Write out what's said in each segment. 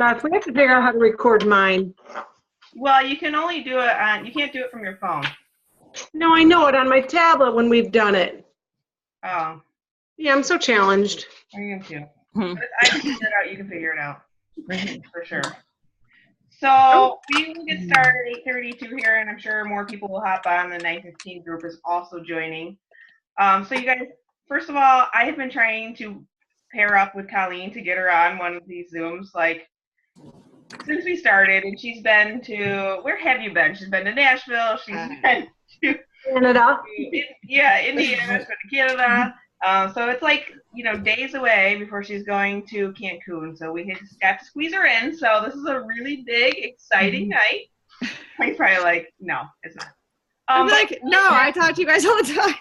Gosh, we have to figure out how to record mine. Well, you can only do it on, you can't do it from your phone. No, I know it on my tablet when we've done it. Oh. Yeah, I'm so challenged. I am too. But if I can figure it out, you can figure it out. For sure. So we will get started at 8:32 here, and I'm sure more people will hop on. The 9:15 group is also joining. So you guys, first of all, I have been trying to pair up with Colleen to get her on one of these Zooms, like, since we started, and she's been to, where have you been? She's been to Nashville, she's been to Canada. Indiana, she's been to Canada. So it's like, days away before she's going to Cancun. So we just got to squeeze her in. So this is a really big, exciting night. He's probably like, no, it's not. I'm like, no, I talk to you guys all the time.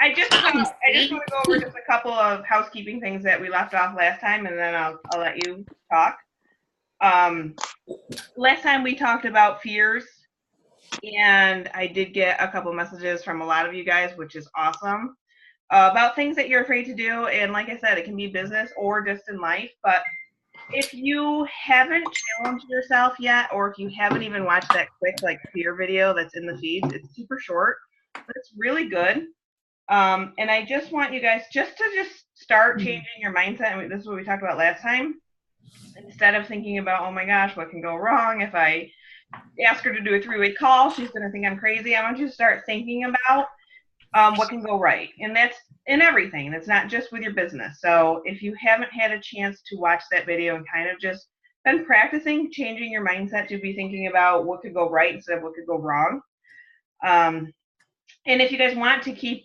I just want to go over just a couple of housekeeping things that we left off last time, and then I'll let you talk. Last time we talked about fears, and I did get a couple messages from a lot of you guys, which is awesome, about things that you're afraid to do. And like I said, it can be business or just in life. But if you haven't challenged yourself yet, or if you haven't even watched that quick fear video that's in the feeds, it's super short, but it's really good. And I just want you guys just to start changing your mindset. I mean, this is what we talked about last time. Instead of thinking about, oh my gosh, what can go wrong if I ask her to do a 3-way call, she's going to think I'm crazy. I want you to start thinking about what can go right. And that's in everything. That's not just with your business. So if you haven't had a chance to watch that video and kind of just been practicing changing your mindset to be thinking about what could go right instead of what could go wrong. And if you guys want to keep,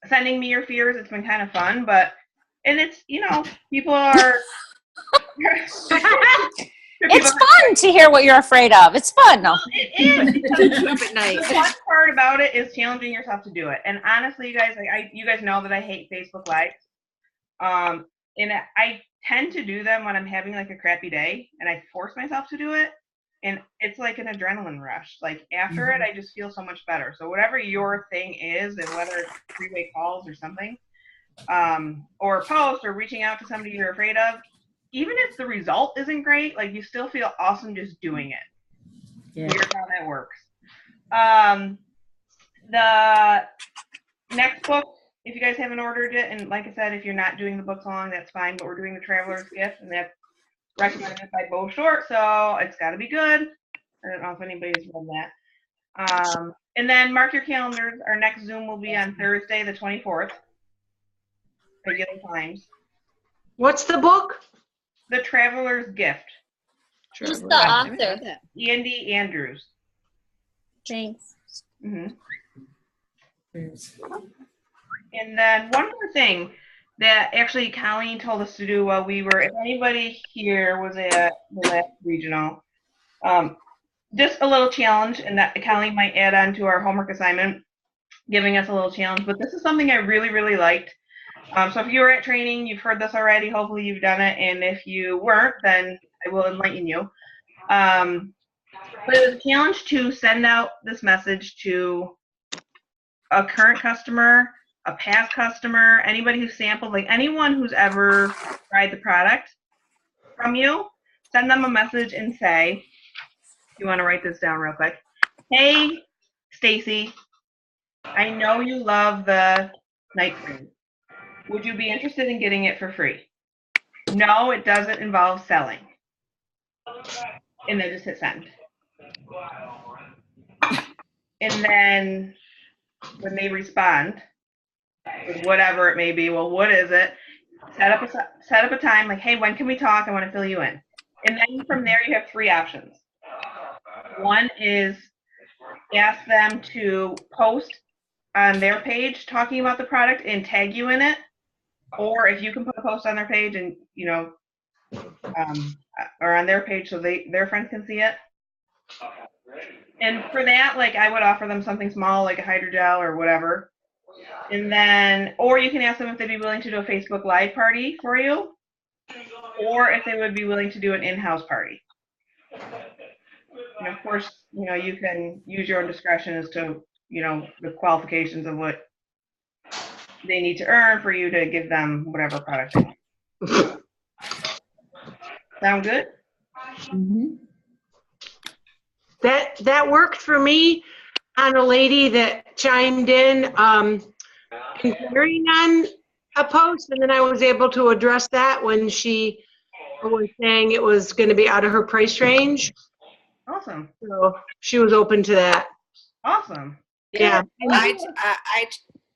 sending me your fears, it's been kind of fun, and it's, people are... It's fun to hear what you're afraid of. It's fun. No. It is. Up at night. The fun part about it is challenging yourself to do it. And honestly, you guys, you guys know that I hate Facebook Lives. And I tend to do them when I'm having a crappy day, and I force myself to do it. And it's like an adrenaline rush. After it, I just feel so much better. So whatever your thing is, and whether it's 3-way calls or something, or a post or reaching out to somebody you're afraid of, even if the result isn't great, you still feel awesome just doing it. Yeah. Weird how that works. The next book, if you guys haven't ordered it, and like I said, if you're not doing the book along, that's fine, but we're doing the Traveler's Gift, and that's recommended by Bo Short, so it's got to be good. I don't know if anybody's read that. And then mark your calendars. Our next Zoom will be on Thursday, the 24th, regular times. What's the book? The Traveler's Gift. Who's the author? Andy Andrews. Thanks. Mm-hmm. And then one more thing that actually Colleen told us to do while we were, if anybody here was at the last regional, just a little challenge, and that Colleen might add on to our homework assignment, giving us a little challenge. But this is something I really, really liked. So if you were at training, you've heard this already. Hopefully you've done it. And if you weren't, then I will enlighten you. But it was a challenge to send out this message to a current customer, a past customer, anybody who sampled, anyone who's ever tried the product from you. Send them a message and say, you want to write this down real quick. Hey, Stacy, I know you love the night cream. Would you be interested in getting it for free? No, it doesn't involve selling. And then just hit send. And then when they respond, with whatever it may be, well, what is it? Set up a time, hey, when can we talk? I want to fill you in. And then from there, you have 3 options. One is ask them to post on their page talking about the product and tag you in it. Or if you can put a post on their page and, or on their page so their friends can see it. And for that, I would offer them something small, like a hydrogel or whatever. And then, or you can ask them if they'd be willing to do a Facebook Live party for you, or if they would be willing to do an in-house party. And of course, you can use your own discretion as to, the qualifications of what they need to earn for you to give them whatever product they want. Sound good? Mm-hmm. That worked for me on a lady that chimed in inquiring on a post, and then I was able to address that when she was saying it was going to be out of her price range. Awesome. So she was open to that. Awesome. Yeah.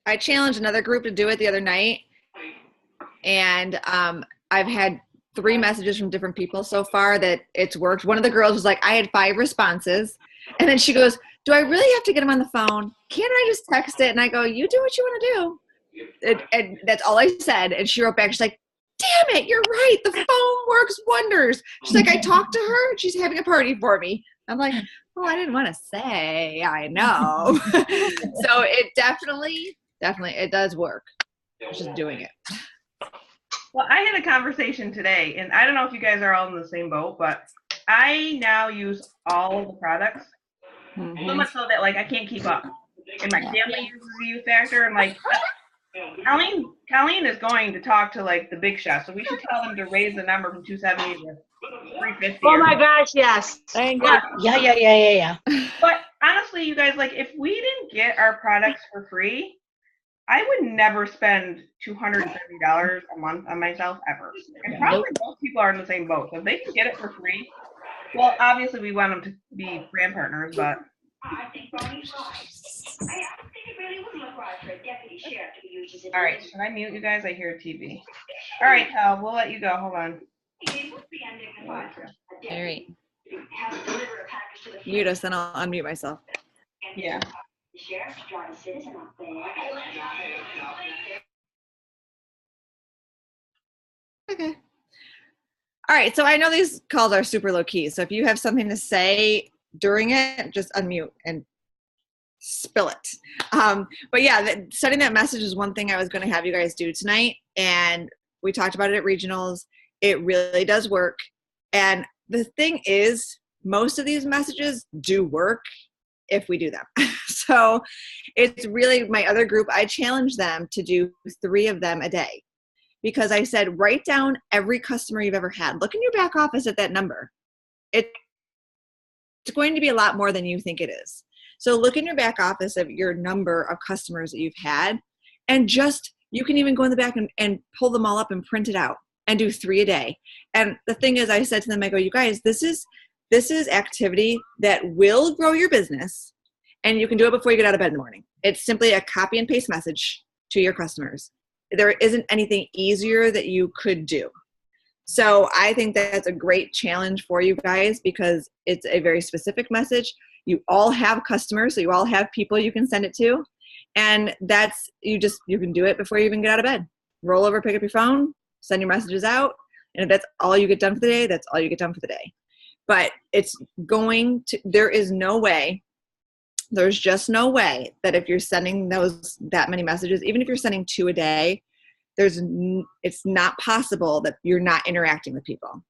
I challenged another group to do it the other night, and I've had 3 messages from different people so far that it's worked. One of the girls was like, I had 5 responses, and then she goes, do I really have to get them on the phone? Can't I just text it? And I go, you do what you want to do. And that's all I said. And she wrote back, she's like, damn it, you're right. The phone works wonders. She's like, I talked to her, and she's having a party for me. I'm like, well, I didn't want to say, I know. So it definitely, it does work. It's just doing it. Well, I had a conversation today, and I don't know if you guys are all in the same boat, but I now use all of the products. So much so that, like, I can't keep up. And my family uses the U Factor, and, like, Colleen is going to talk to, like, the big shots, so we should tell them to raise the number from 270 to 350. Oh my gosh, yes. Thank you. Yeah. But honestly, you guys, like, if we didn't get our products for free, I would never spend $230 a month on myself ever. And probably most people are in the same boat. So if they can get it for free, well, obviously we want them to be brand partners, but. All right, should I mute you guys? I hear TV. All right, Cal, we'll let you go. Hold on. All right. Mute us, then I'll unmute myself. Yeah. Okay. All right, so I know these calls are super low key, so if you have something to say during it, just unmute and spill it. But yeah, sending that message is one thing I was going to have you guys do tonight, and we talked about it at regionals. It really does work, and the thing is, most of these messages do work if we do them. So it's really, my other group, I challenged them to do 3 of them a day. Because I said, write down every customer you've ever had. Look in your back office at that number. It's going to be a lot more than you think it is. So look in your back office of your number of customers that you've had, and just, you can even go in the back and pull them all up and print it out and do 3 a day. And the thing is, I said to them, I go, you guys, this is activity that will grow your business, and you can do it before you get out of bed in the morning. It's simply a copy and paste message to your customers. There isn't anything easier that you could do. So I think that's a great challenge for you guys, because it's a very specific message. You all have customers, so you all have people you can send it to. And that's, you can do it before you even get out of bed. Roll over, pick up your phone, send your messages out. And if that's all you get done for the day, that's all you get done for the day. But it's going to, there's just no way that if you're sending that many messages, even if you're sending 2 a day, it's not possible that you're not interacting with people.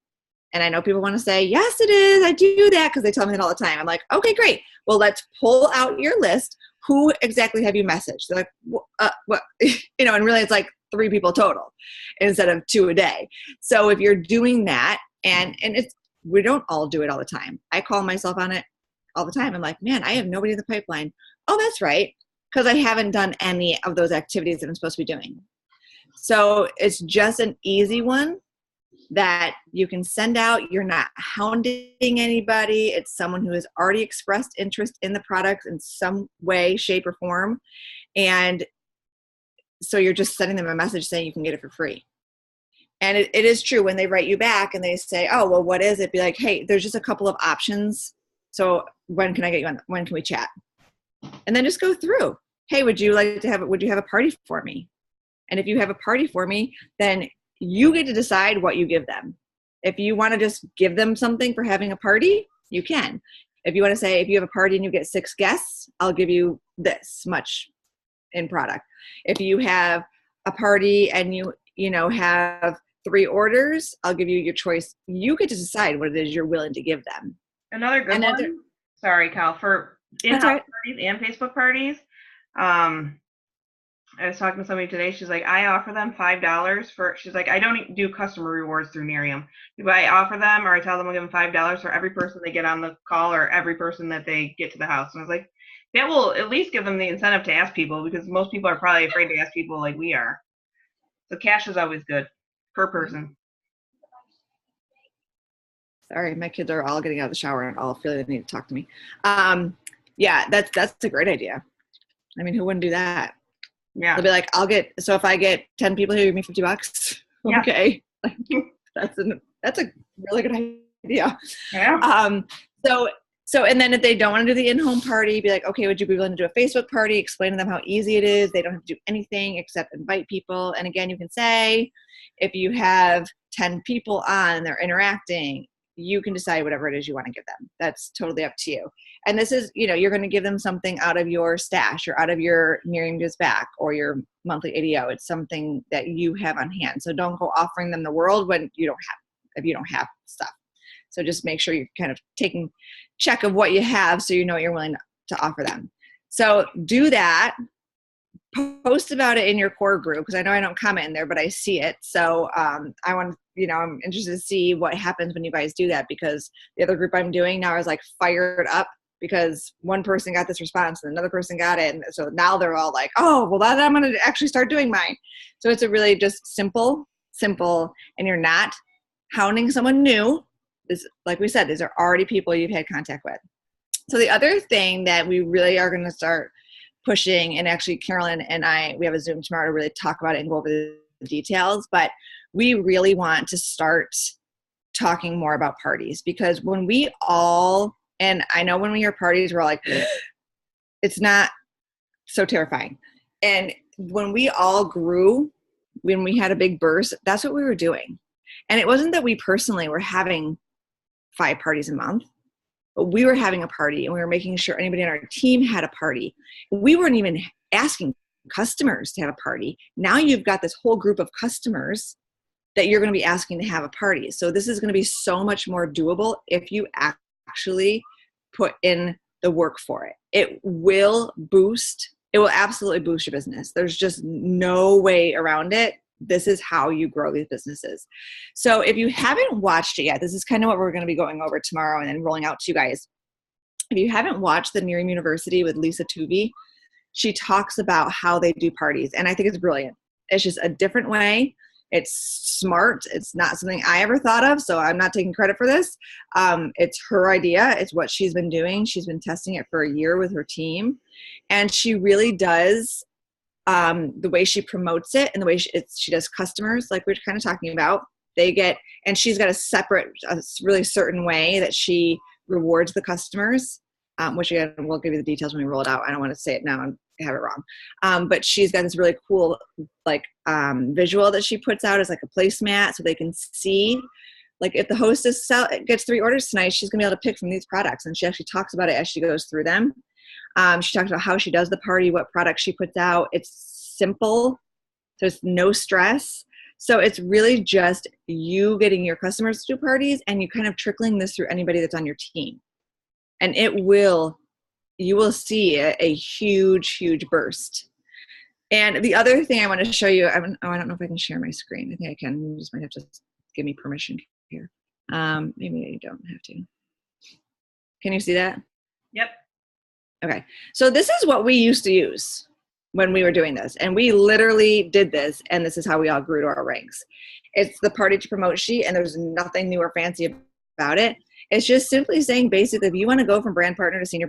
And I know people want to say, yes, it is. I do that, because they tell me that all the time. I'm like, okay, great. Well, let's pull out your list. Who exactly have you messaged? They're like, what? And really it's like 3 people total instead of 2 a day. So if you're doing that, and we don't all do it all the time. I call myself on it all the time. I'm like, man, I have nobody in the pipeline. Oh, that's right. Because I haven't done any of those activities that I'm supposed to be doing. So it's just an easy one that you can send out. You're not hounding anybody. It's someone who has already expressed interest in the product in some way, shape, or form. And so you're just sending them a message saying you can get it for free. And it is true, when they write you back and they say, oh, well, what is it? Be like, hey, there's just a couple of options. So when can I get you on? When can we chat? And then just go through. Hey, would you have a party for me? And if you have a party for me, then you get to decide what you give them. If you want to just give them something for having a party, you can. If you want to say, if you have a party and you get 6 guests, I'll give you this much in product. If you have a party and you have 3 orders, I'll give you your choice. You get to decide what it is you're willing to give them. Another good one. Sorry, Cal, for in-house parties and Facebook parties. I was talking to somebody today. She's like, I offer them $5 for. She's like, I don't do customer rewards through Nerium, but I offer them, or I tell them I'll give them $5 for every person they get on the call or every person that they get to the house. And I was like, that will at least give them the incentive to ask people, because most people are probably afraid to ask people like we are. So cash is always good per person. Sorry, my kids are all getting out of the shower and all feeling they need to talk to me. Yeah, that's a great idea. I mean, who wouldn't do that? Yeah. They'll be like, so if I get 10 people who give me $50, Yeah. okay. Like, that's a really good idea. Yeah. So, and then if they don't want to do the in-home party, be like, okay, would you be willing to do a Facebook party? Explain to them how easy it is. They don't have to do anything except invite people. And again, you can say, if you have 10 people on, they're interacting, you can decide whatever it is you want to give them. That's totally up to you. And this is, you're going to give them something out of your stash or out of your Nerium Gives Back or your monthly ADO. It's something that you have on hand. So don't go offering them the world when if you don't have stuff. So just make sure you're kind of taking check of what you have so you know what you're willing to offer them. So do that. Post about it in your core group, because I know I don't comment in there, but I see it. So I want to, I'm interested to see what happens when you guys do that, because the other group I'm doing now is like fired up because one person got this response and another person got it. And so now they're all like, oh, well, I'm going to actually start doing mine. So it's a really just simple, and you're not hounding someone new. This, like we said, these are already people you've had contact with. So the other thing that we really are going to start pushing, and actually Carolyn and we have a Zoom tomorrow to really talk about it and go over the details, but we really want to start talking more about parties, because when we all, and I know when we hear parties, we're like, it's not so terrifying. And when we all grew, when we had a big burst, that's what we were doing. And it wasn't that we personally were having 5 parties a month, but we were having a party and we were making sure anybody on our team had a party. We weren't even asking customers to have a party. Now you've got this whole group of customers that you're going to be asking to have a party. So this is going to be so much more doable if you actually put in the work for it. It will absolutely boost your business. There's just no way around it. This is how you grow these businesses. So if you haven't watched it yet, this is kind of what we're going to be going over tomorrow and then rolling out to you guys. If you haven't watched the Nerium University with Lisa Tuvey, she talks about how they do parties. And I think it's brilliant. It's just a different way. It's smart. It's not something I ever thought of, so I'm not taking credit for this. It's her idea. It's what she's been doing. She's been testing it for a year with her team. And she really does the way she promotes it and the way she does customers, like we we're kind of talking about, and she's got a really certain way that she rewards the customers, which again, we'll give you the details when we roll it out. I don't want to say it now and have it wrong. But she's got this really cool, visual that she puts out as like a placemat so they can see, like if the hostess gets 3 orders tonight, she's gonna be able to pick from these products. And she actually talks about it as she goes through them. She talks about how she does the party, what products she puts out. It's simple, so it's no stress. So it's really just you getting your customers to do parties and you kind of trickling this through anybody that's on your team. And you will see a huge, huge burst. And the other thing I want to show you, I don't know if I can share my screen. I think I can. You just might have to give me permission here. Maybe you don't have to. Can you see that? Yep. Okay, so this is what we used to use when we were doing this. And we literally did this, and this is how we all grew to our ranks. It's the party to promote sheet, and there's nothing new or fancy about it. It's just simply saying, basically, if you want to go from brand partner to senior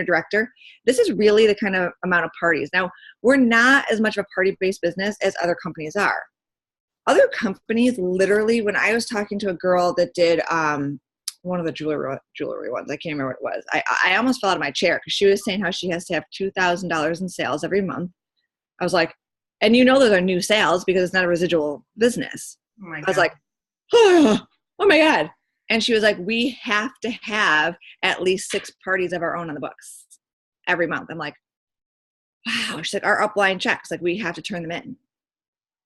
director, this is really the kind of amount of parties. Now, we're not as much of a party-based business as other companies are. Other companies, literally, when I was talking to a girl that did one of the jewelry ones, I can't remember what it was. I almost fell out of my chair because she was saying how she has to have $2,000 in sales every month. I was like, and those are new sales because it's not a residual business. Oh my God. I was like, oh my God. And she was like, we have to have at least 6 parties of our own on the books every month. I'm like, wow. She's like, our upline checks, like we have to turn them in.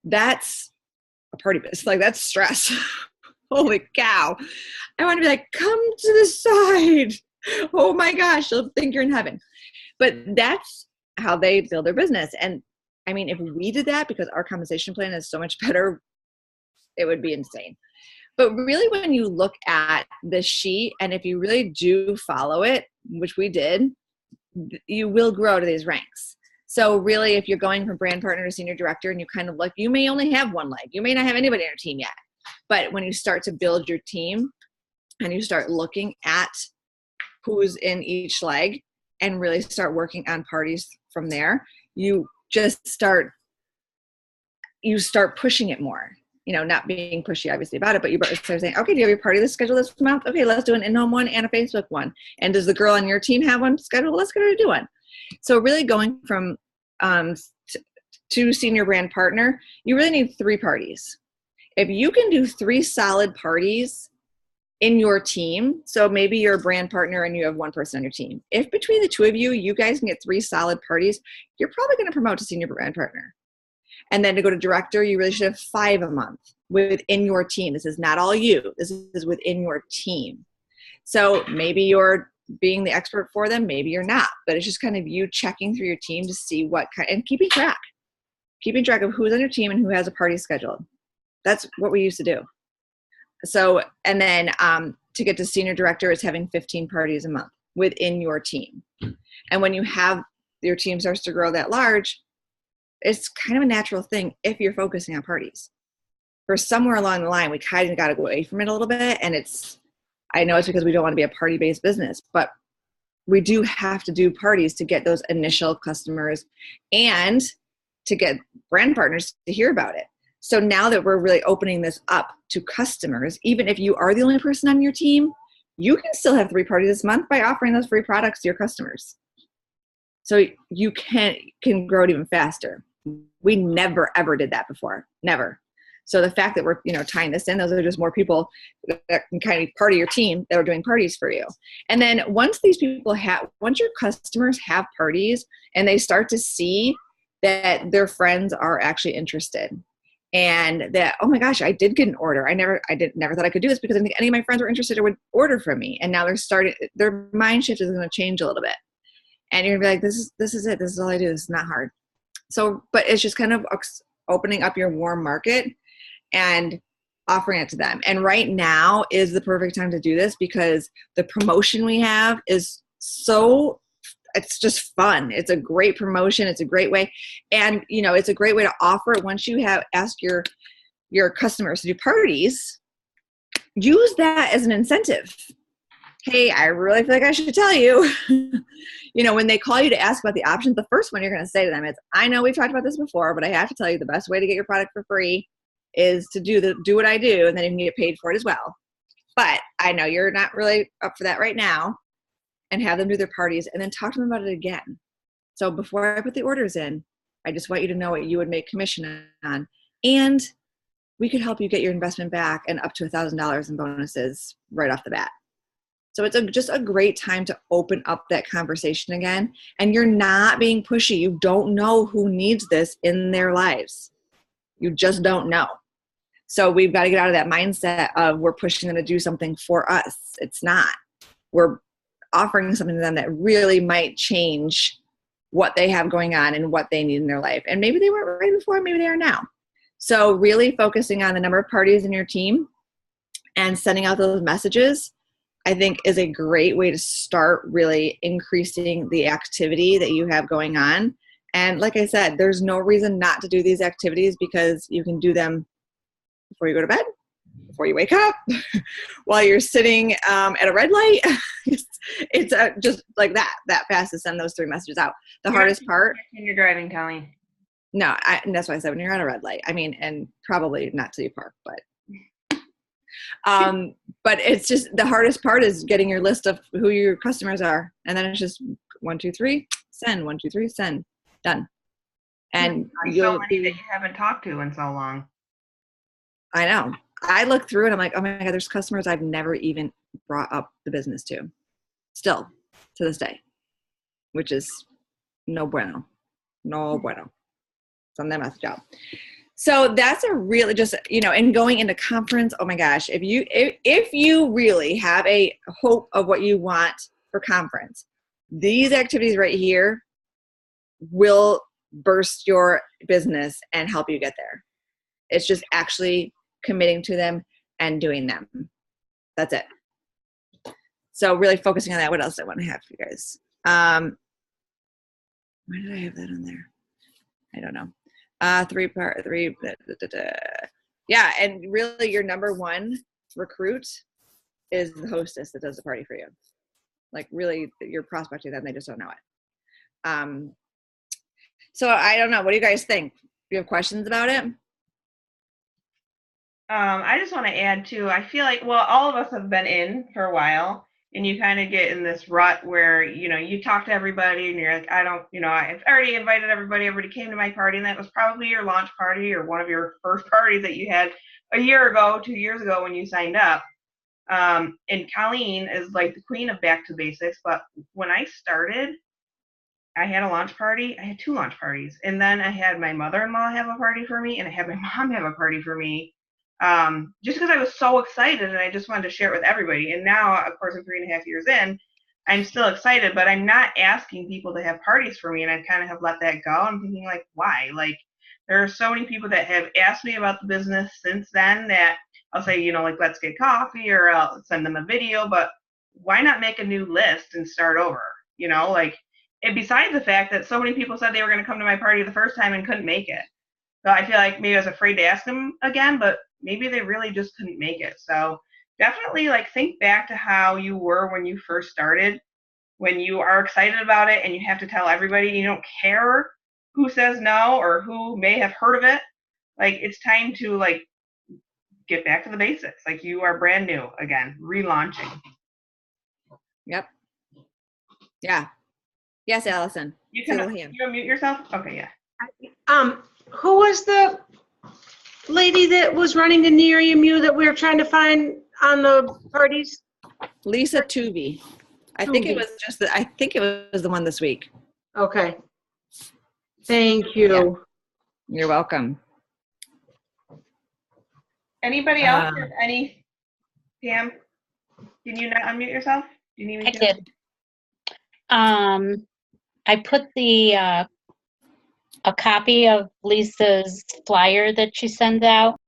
That's a party business. Like that's stress. Holy cow. I want to be like, come to the side. Oh my gosh, you'll think you're in heaven. But that's how they build their business. And I mean, if we did that because our compensation plan is so much better, it would be insane. But really, when you look at the sheet, and if you really do follow it, which we did, you will grow to these ranks. So really, if you're going from brand partner to senior director and you kind of look, you may only have one leg. You may not have anybody on your team yet. But when you start to build your team and you start looking at who's in each leg and really start working on parties from there, you start pushing it more. Not being pushy obviously about it, but you start saying, okay, do you have your party list scheduled this month? Okay, let's do an in-home one and a Facebook one. And does the girl on your team have one scheduled? Let's get her to do one. So really going from to senior brand partner, you really need 3 parties. If you can do 3 solid parties in your team, so maybe you're a brand partner and you have 1 person on your team. If between the 2 of you, you guys can get 3 solid parties, you're probably going to promote to senior brand partner. And then to go to director, you really should have 5 a month within your team. This is not all you. This is within your team. So maybe you're being the expert for them, maybe you're not. But it's just kind of you checking through your team to see what kind, and keeping track of who's on your team and who has a party scheduled. That's what we used to do. So, and then to get to senior director is having 15 parties a month within your team. And when you have your team starts to grow that large, it's kind of a natural thing if you're focusing on parties. For somewhere along the line, we kind of got to go away from it a little bit. And I know it's because we don't want to be a party-based business, but we do have to do parties to get those initial customers and to get brand partners to hear about it. So now that we're really opening this up to customers, even if you are the only person on your team, you can still have 3 parties this month by offering those free products to your customers. So you can grow it even faster. We never, ever did that before. Never. So the fact that we're, tying this in, those are just more people that can kind of be part of your team that are doing parties for you. And then once your customers have parties and they start to see that their friends are actually interested and that, oh my gosh, I did get an order. I never thought I could do this because I think any of my friends were interested or would order from me. And now their mind shift is going to change a little bit. And you're going to be like, this is it. This is all I do. This is not hard. So, but it's just kind of opening up your warm market and offering it to them. And right now is the perfect time to do this because the promotion we have is it's just fun. It's a great promotion. It's a great way. And, it's a great way to offer it once you have asked your customers to do parties. Use that as an incentive. Hey, I really feel like I should tell you, when they call you to ask about the options, the first one you're going to say to them is, I know we've talked about this before, but I have to tell you the best way to get your product for free is to do what I do, and then you can get paid for it as well. But I know you're not really up for that right now, and have them do their parties and then talk to them about it again. So before I put the orders in, I just want you to know what you would make commission on. And we could help you get your investment back and up to $1,000 in bonuses right off the bat. So it's just a great time to open up that conversation again. And you're not being pushy. You don't know who needs this in their lives. You just don't know. So we've got to get out of that mindset of we're pushing them to do something for us. It's not. We're offering something to them that really might change what they have going on and what they need in their life. And maybe they weren't ready before, maybe they are now. So really focusing on the number of parties in your team and sending out those messages, I think is a great way to start really increasing the activity that you have going on. And like I said, there's no reason not to do these activities because you can do them before you go to bed, before you wake up, while you're sitting at a red light. It's just like that fast to send those 3 messages out. The hardest part. When you're driving, Colleen. No, and that's why I said when you're at a red light. I mean, and probably not till you park, but it's just the hardest part is getting your list of who your customers are. And then it's just 1, 2, 3, send, 1, 2, 3, send, done. And so many that you haven't talked to in so long. I know. I look through and I'm like, oh my God, there's customers I've never even brought up the business to. Still to this day, which is no bueno. No bueno. Send them a job. So that's a really just, and going into conference, oh my gosh, if you really have a hope of what you want for conference, these activities right here will burst your business and help you get there. It's just actually committing to them and doing them. That's it. So really focusing on that. What else do I want to have for you guys? Why did I have that on there? I don't know. Three. Yeah, and really your number one recruit is the hostess that does the party for you. Like really, you're prospecting them, they just don't know it. So I don't know. What do you guys think? Do you have questions about it? I just want to add too, I feel like, well, all of us have been in for a while, and you kind of get in this rut where, you know, you talk to everybody and you're like, I don't, you know, I've already invited everybody. Everybody came to my party, and that was probably your launch party or one of your first parties that you had a year ago, 2 years ago when you signed up. And Colleen is like the queen of back to basics. But when I started, I had a launch party. I had 2 launch parties. And then I had my mother-in-law have a party for me, and I had my mom have a party for me. Just because I was so excited and I just wanted to share it with everybody. And now, of course, I'm 3.5 years in, I'm still excited, but I'm not asking people to have parties for me. And I kind of have let that go. I'm thinking like, why? Like, there are so many people that have asked me about the business since then that I'll say, you know, like, let's get coffee, or I'll send them a video, but why not make a new list and start over? You know, like, and besides the fact that so many people said they were going to come to my party the first time and couldn't make it. So I feel like maybe I was afraid to ask them again, but maybe they really just couldn't make it. So definitely, like, think back to how you were when you first started, when you are excited about it and you have to tell everybody, you don't care who says no or who may have heard of it. Like, it's time to, like, get back to the basics. Like, you are brand new again, relaunching. Yep. Yeah. Yes, Allison. You can hand. you unmute yourself? Okay, yeah. Who was the lady that was running the near EMU that we were trying to find on the parties? Lisa Tuvey. I think it was the one this week. Okay. Thank you. Yeah. You're welcome. Anybody else have any? Pam, can you not unmute yourself? Do you need me I to? did. I put a copy of Lisa's flyer that she sends out